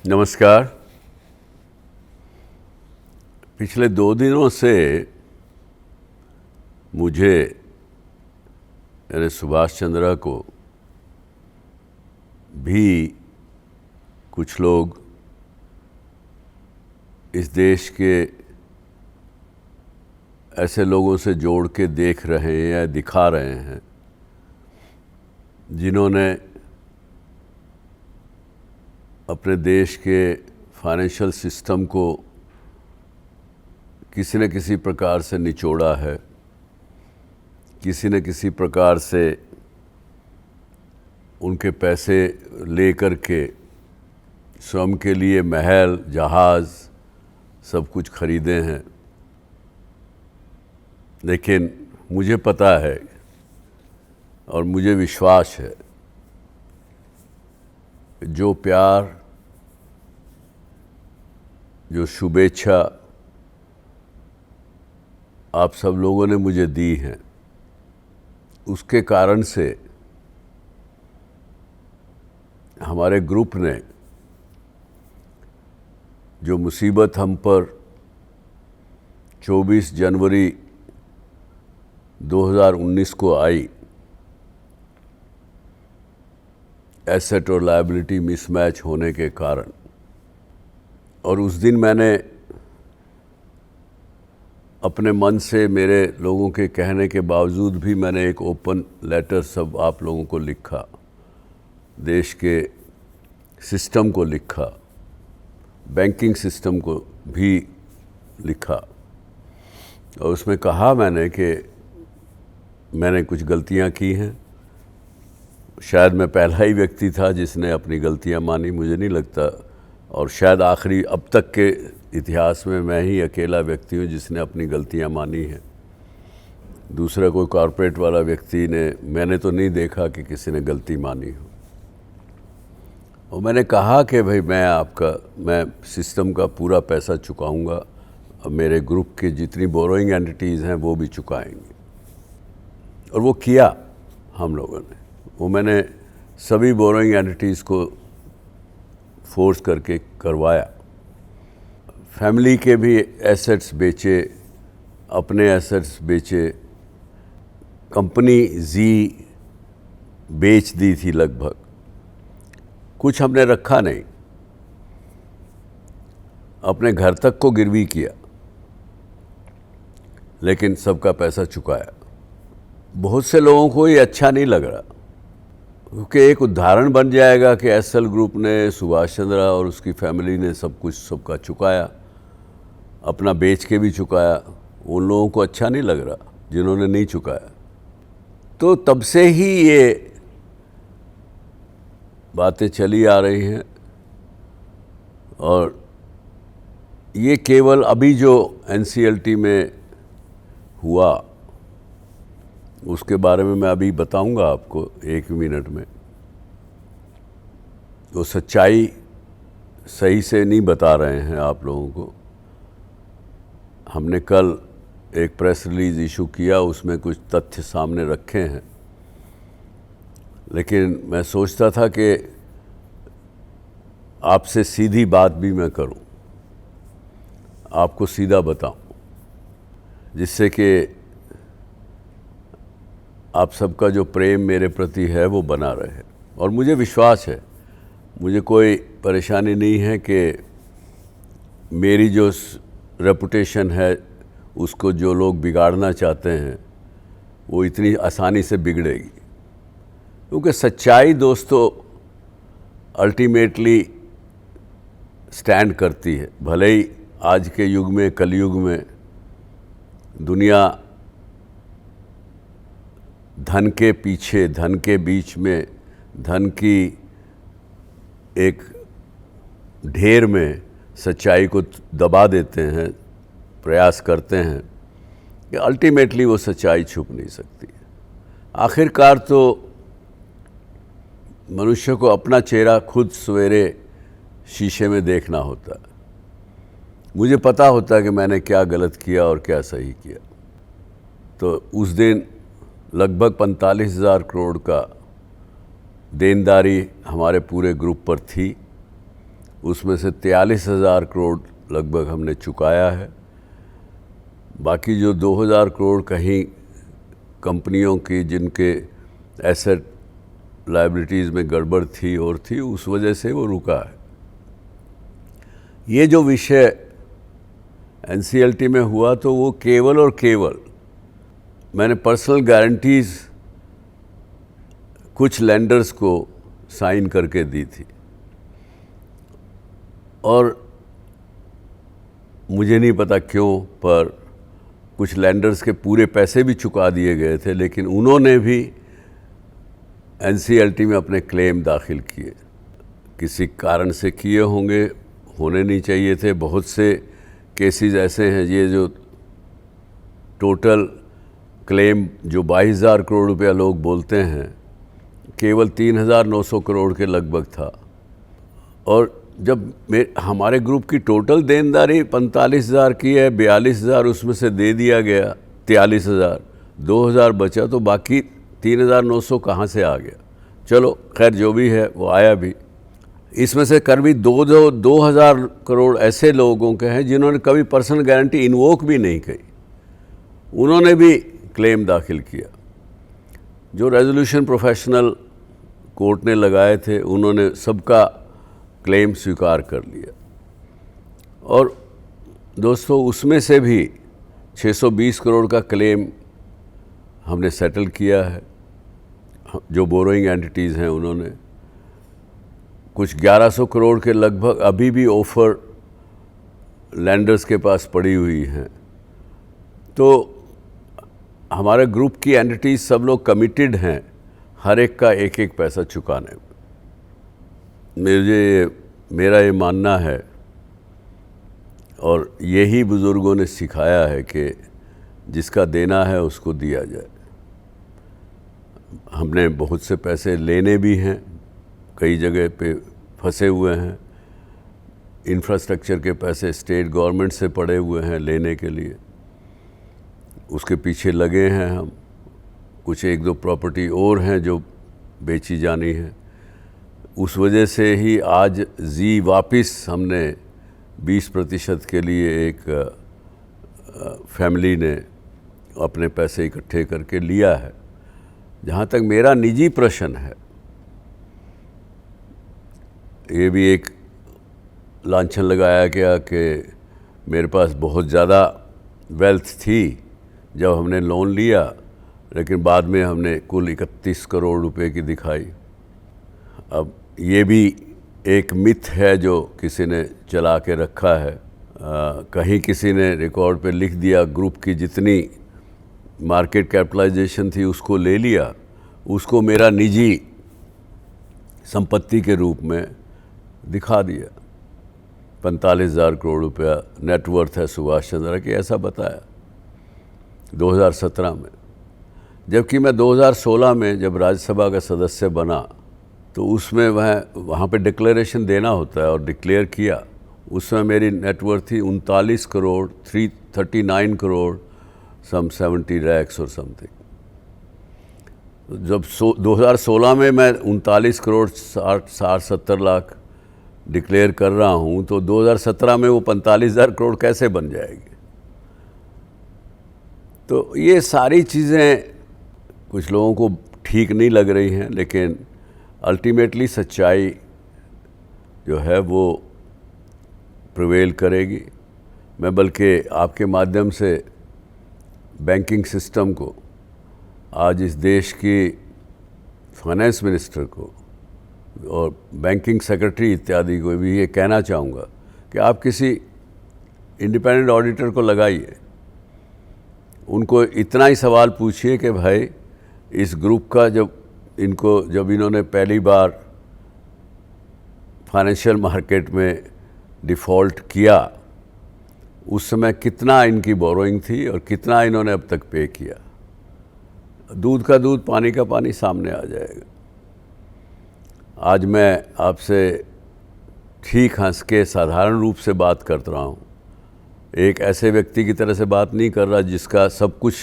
नमस्कार। पिछले 2 दिनों से मुझे यानी सुभाष चंद्रा को भी कुछ लोग इस देश के ऐसे लोगों से जोड़ के देख रहे हैं या दिखा रहे हैं जिन्होंने अपने देश के फाइनेंशियल सिस्टम को किसी न किसी प्रकार से निचोड़ा है, किसी न किसी प्रकार से उनके पैसे लेकर के स्वयं के लिए महल, जहाज़ सब कुछ खरीदे हैं। लेकिन मुझे पता है और मुझे विश्वास है जो प्यार, जो शुभेच्छा आप सब लोगों ने मुझे दी हैं, उसके कारण से हमारे ग्रुप ने जो मुसीबत हम पर 24 जनवरी 2019 को आई, एसेट और लायबिलिटी मिसमैच होने के कारण, और उस दिन मैंने अपने मन से मेरे लोगों के कहने के बावजूद भी मैंने एक ओपन लेटर सब आप लोगों को लिखा, देश के सिस्टम को लिखा, बैंकिंग सिस्टम को भी लिखा, और उसमें कहा मैंने कि मैंने कुछ गलतियां की हैं। शायद मैं पहला ही व्यक्ति था जिसने अपनी गलतियां मानी, मुझे नहीं लगता, और शायद आखिरी अब तक के इतिहास में मैं ही अकेला व्यक्ति हूं जिसने अपनी गलतियां मानी हैं। दूसरा कोई कॉरपोरेट वाला व्यक्ति ने, मैंने तो नहीं देखा कि किसी ने गलती मानी हो। और मैंने कहा कि भाई मैं सिस्टम का पूरा पैसा चुकाऊंगा, और मेरे ग्रुप के जितनी बोरोइंग एंटिटीज़ हैं वो भी चुकाएंगे। और वो किया हम लोगों ने, वो मैंने सभी बोरोइंग एंटिटीज़ को फोर्स करके करवाया। फैमिली के भी एसेट्स बेचे, अपने एसेट्स बेचे, कंपनी जी बेच दी थी लगभग, कुछ हमने रखा नहीं, अपने घर तक को गिरवी किया, लेकिन सबका पैसा चुकाया। बहुत से लोगों को ये अच्छा नहीं लग रहा, क्योंकि एक उदाहरण बन जाएगा कि एसएल ग्रुप ने, सुभाष चंद्रा और उसकी फैमिली ने सब कुछ सबका चुकाया, अपना बेच के भी चुकाया। उन लोगों को अच्छा नहीं लग रहा जिन्होंने नहीं चुकाया। तो तब से ही ये बातें चली आ रही हैं, और ये केवल अभी जो एनसीएलटी में हुआ उसके बारे में मैं अभी बताऊंगा आपको 1 मिनट में। तो सच्चाई सही से नहीं बता रहे हैं आप लोगों को। हमने कल एक प्रेस रिलीज़ इशू किया, उसमें कुछ तथ्य सामने रखे हैं, लेकिन मैं सोचता था कि आपसे सीधी बात भी मैं करूं, आपको सीधा बताऊं, जिससे कि आप सबका जो प्रेम मेरे प्रति है वो बना रहे। और मुझे विश्वास है, मुझे कोई परेशानी नहीं है कि मेरी जो रेपुटेशन है उसको जो लोग बिगाड़ना चाहते हैं वो इतनी आसानी से बिगड़ेगी। क्योंकि सच्चाई दोस्तों अल्टीमेटली स्टैंड करती है। भले ही आज के युग में, कलयुग में, दुनिया धन के पीछे, धन के बीच में, धन की एक ढेर में सच्चाई को दबा देते हैं, प्रयास करते हैं कि अल्टीमेटली वो सच्चाई छुप नहीं सकती। आखिरकार तो मनुष्य को अपना चेहरा खुद सवेरे शीशे में देखना होता है। मुझे पता होता है कि मैंने क्या गलत किया और क्या सही किया। तो उस दिन लगभग 45,000 करोड़ का देनदारी हमारे पूरे ग्रुप पर थी। उसमें से 43,000 करोड़ लगभग हमने चुकाया है। बाकी जो 2,000 करोड़ कहीं कंपनियों की जिनके एसेट लायबिलिटीज़ में गड़बड़ थी और थी, उस वजह से वो रुका है। ये जो विषय एनसीएलटी में हुआ तो वो केवल और केवल मैंने पर्सनल गारंटीज़ कुछ लेंडर्स को साइन करके दी थी और मुझे नहीं पता क्यों, पर कुछ लेंडर्स के पूरे पैसे भी चुका दिए गए थे, लेकिन उन्होंने भी एनसीएलटी में अपने क्लेम दाखिल किए। किसी कारण से किए होंगे, होने नहीं चाहिए थे। बहुत से केसेस ऐसे हैं, ये जो टोटल क्लेम जो 22,000 करोड़ रुपया लोग बोलते हैं, केवल 3,900 करोड़ के लगभग था। और जब हमारे ग्रुप की टोटल देनदारी 45,000 की है, 42,000 उसमें से दे दिया गया, 43,000, 2,000 बचा, तो बाकी 3,900 कहाँ से आ गया? चलो खैर, जो भी है वो आया भी। इसमें से करीब 2,000 करोड़ ऐसे लोगों के हैं जिन्होंने कभी पर्सनल गारंटी इन्वोक भी नहीं की, उन्होंने भी क्लेम दाखिल किया। जो रेजोल्यूशन प्रोफेशनल कोर्ट ने लगाए थे, उन्होंने सबका क्लेम स्वीकार कर लिया। और दोस्तों, उसमें से भी 620 करोड़ का क्लेम हमने सेटल किया है। जो बोरोइंग एंटिटीज़ हैं उन्होंने कुछ 1100 करोड़ के लगभग अभी भी ऑफर लैंडर्स के पास पड़ी हुई हैं। तो हमारे ग्रुप की एंटिटीज़ सब लोग कमिटेड हैं हर एक का एक एक पैसा चुकाने में। मेरा ये मानना है और यही बुज़ुर्गों ने सिखाया है कि जिसका देना है उसको दिया जाए। हमने बहुत से पैसे लेने भी हैं, कई जगह पे फंसे हुए हैं। इंफ्रास्ट्रक्चर के पैसे स्टेट गवर्नमेंट से पड़े हुए हैं लेने के लिए, उसके पीछे लगे हैं हम। कुछ एक दो प्रॉपर्टी और हैं जो बेची जानी है। उस वजह से ही आज जी वापस हमने 20% के लिए एक फैमिली ने अपने पैसे इकट्ठे करके लिया है। जहाँ तक मेरा निजी प्रश्न है, ये भी एक लांछन लगाया गया कि मेरे पास बहुत ज़्यादा वेल्थ थी जब हमने लोन लिया, लेकिन बाद में हमने कुल 31 करोड़ रुपए की दिखाई। अब ये भी एक मिथ है जो किसी ने चला के रखा है। कहीं किसी ने रिकॉर्ड पे लिख दिया ग्रुप की जितनी मार्केट कैपिटलाइजेशन थी उसको ले लिया, उसको मेरा निजी संपत्ति के रूप में दिखा दिया। 45,000 करोड़ रुपया नेटवर्थ है सुभाष चंद्र की, ऐसा बताया 2017 में। जबकि मैं 2016 में जब राज्यसभा का सदस्य बना तो उसमें वहाँ पे डिक्लेरेशन देना होता है और डिक्लेयर किया। उसमें मेरी नेटवर्थ थी 39 करोड़ 339 करोड़ सम 70 lakhs और समथिंग। जब 2016 में मैं 39 करोड़ 60-70 लाख डिक्लेयर कर रहा हूँ, तो 2017 में वो 45,000 करोड़ कैसे बन जाएगी? तो ये सारी चीज़ें कुछ लोगों को ठीक नहीं लग रही हैं, लेकिन अल्टीमेटली सच्चाई जो है वो प्रिवेल करेगी। मैं बल्कि आपके माध्यम से बैंकिंग सिस्टम को, आज इस देश की फाइनेंस मिनिस्टर को और बैंकिंग सेक्रेटरी इत्यादि को भी ये कहना चाहूँगा कि आप किसी इंडिपेंडेंट ऑडिटर को लगाइए। उनको इतना ही सवाल पूछिए कि भाई इस ग्रुप का जब इन्होंने पहली बार फाइनेंशियल मार्केट में डिफ़ॉल्ट किया, उस समय कितना इनकी बोरोइंग थी और कितना इन्होंने अब तक पे किया। दूध का दूध, पानी का पानी सामने आ जाएगा। आज मैं आपसे ठीक हंस के साधारण रूप से बात कर रहा हूँ, एक ऐसे व्यक्ति की तरह से बात नहीं कर रहा जिसका सब कुछ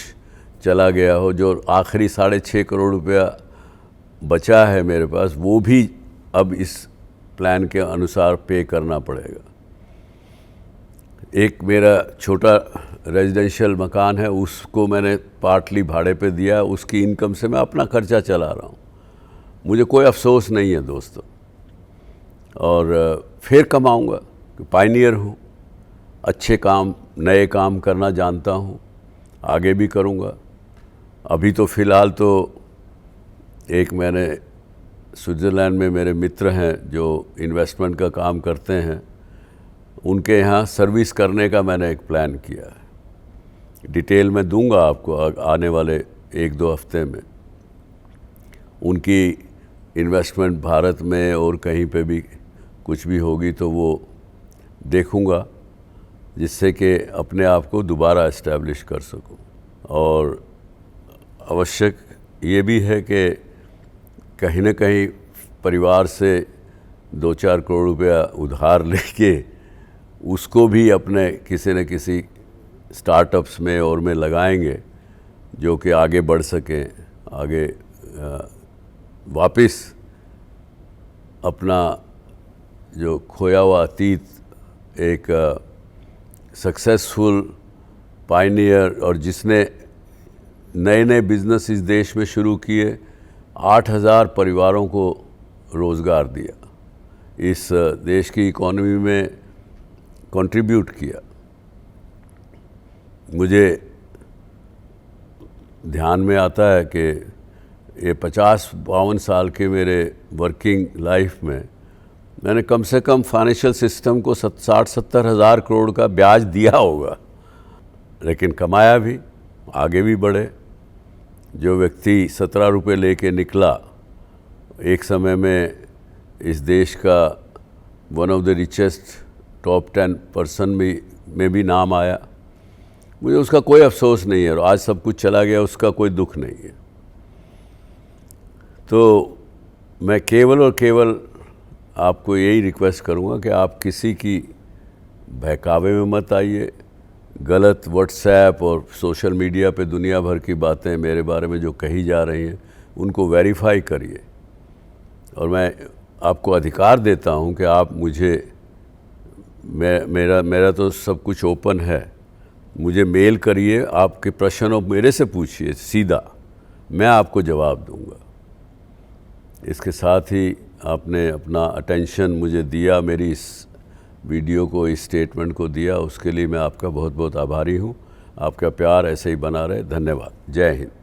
चला गया हो। जो आखिरी 6.5 करोड़ रुपया बचा है मेरे पास, वो भी अब इस प्लान के अनुसार पे करना पड़ेगा। एक मेरा छोटा रेजिडेंशियल मकान है, उसको मैंने पार्टली भाड़े पे दिया, उसकी इनकम से मैं अपना खर्चा चला रहा हूँ। मुझे कोई अफसोस नहीं है दोस्तों, और फिर कमाऊँगा, पायनियर हूँ, अच्छे काम नए काम करना जानता हूँ, आगे भी करूँगा। अभी तो फ़िलहाल तो एक मैंने स्विट्ज़रलैंड में मेरे मित्र हैं जो इन्वेस्टमेंट का काम करते हैं, उनके यहाँ सर्विस करने का मैंने एक प्लान किया है। डिटेल में दूंगा आपको आने वाले 1-2 हफ्ते में। उनकी इन्वेस्टमेंट भारत में और कहीं पे भी कुछ भी होगी तो वो देखूंगा, जिससे कि अपने आप को दोबारा इस्टेब्लिश कर सकूं। और आवश्यक ये भी है कि कहीं ना कहीं परिवार से 2-4 करोड़ रुपया उधार लेके उसको भी अपने किसी न किसी स्टार्टअप्स में और में लगाएंगे, जो कि आगे बढ़ सकें, आगे वापस अपना जो खोया हुआ अतीत, एक सक्सेसफुल पायनियर और जिसने नए नए बिज़नेस इस देश में शुरू किए, 8,000 परिवारों को रोज़गार दिया, इस देश की इकॉनमी में कंट्रीब्यूट किया। मुझे ध्यान में आता है कि ये 50-52 साल के मेरे वर्किंग लाइफ में मैंने कम से कम फाइनेंशियल सिस्टम को 60-70 हज़ार करोड़ का ब्याज दिया होगा, लेकिन कमाया भी, आगे भी बढ़े। जो व्यक्ति 17 रुपये लेके निकला, एक समय में इस देश का one of the richest top 10 person में भी नाम आया, मुझे उसका कोई अफसोस नहीं है। और आज सब कुछ चला गया, उसका कोई दुख नहीं है। तो मैं केवल और केवल आपको यही रिक्वेस्ट करूँगा कि आप किसी की बहकावे में मत आइए। गलत व्हाट्सएप और सोशल मीडिया पे दुनिया भर की बातें मेरे बारे में जो कही जा रही हैं, उनको वेरीफाई करिए। और मैं आपको अधिकार देता हूं कि आप मुझे, मेरा तो सब कुछ ओपन है, मुझे मेल करिए, आपके प्रश्न मेरे से पूछिए सीधा, मैं आपको जवाब दूंगा। इसके साथ ही आपने अपना अटेंशन मुझे दिया, मेरी इस वीडियो को, इस स्टेटमेंट को दिया, उसके लिए मैं आपका बहुत बहुत आभारी हूँ। आपका प्यार ऐसे ही बना रहे। धन्यवाद। जय हिंद।